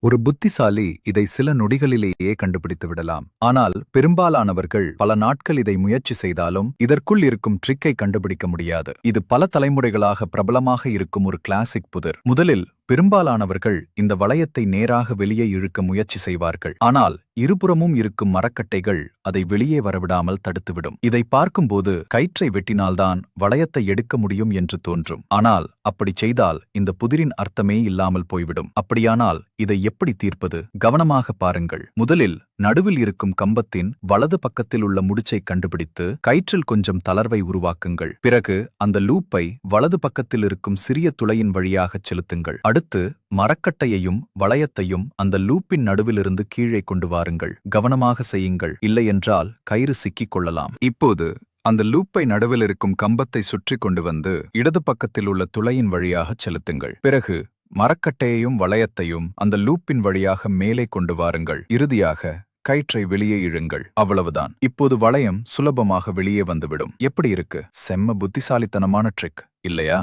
ஒரு புத்திசாலி இதை சில நொடிகளிலேயே கண்டுபிடித்து விடலாம். ஆனால் பெரும்பாலானவர்கள் பல நாட்கள் இதை முயற்சி செய்தாலும் இதற்குள் இருக்கும் ட்ரிக்கை கண்டுபிடிக்க முடியாது. இது பல தலைமுறைகளாக பிரபலமாக இருக்கும் ஒரு கிளாசிக் புதிர். முதலில் பெரும்பாலானவர்கள் இந்த வளையத்தை நேராக வெளியே இழுக்க முயற்சி செய்வார்கள். ஆனால் இருபுறமும் இருக்கும் மரக்கட்டைகள் அதை வெளியே வரவிடாமல் தடுத்துவிடும். இதை பார்க்கும்போது கயிற்றை வெட்டினால்தான் வளையத்தை எடுக்க முடியும் என்று தோன்றும். ஆனால் அப்படி செய்தால் இந்த புதிரின் அர்த்தமே இல்லாமல் போய்விடும். அப்படியானால் இதை எப்படி தீர்ப்பது? கவனமாக பாருங்கள். முதலில் நடுவில் இருக்கும் கம்பத்தின் வலது பக்கத்தில் உள்ள முடிச்சை கண்டுபிடித்து கயிற்றில் கொஞ்சம் தளர்வை உருவாக்குங்கள். பிறகு அந்த லூப்பை வலது பக்கத்தில் இருக்கும் சிறிய துளையின் வழியாகச் செலுத்துங்கள். அடுத்து மரக்கட்டையையும் வளையத்தையும் அந்த லூப்பின் நடுவிலிருந்து கீழே கொண்டு வாருங்கள். கவனமாக செய்யுங்கள், இல்லையென்றால் கயிறு சிக்கிக் கொள்ளலாம். இப்போது அந்த லூப்பை நடுவில் இருக்கும் கம்பத்தை சுற்றி கொண்டு வந்து இடது பக்கத்தில் உள்ள துளையின் வழியாகச் செலுத்துங்கள். பிறகு மரக்கட்டையையும் வளையத்தையும் அந்த லூப்பின் வழியாக மேலே கொண்டு வாருங்கள். இறுதியாக கயிற்றை வெளியே இழுங்கள். அவ்வளவுதான். இப்போது வளையம் சுலபமாக வெளியே வந்துவிடும். எப்படி இருக்கு? செம்ம புத்திசாலித்தனமான ட்ரிக் இல்லையா?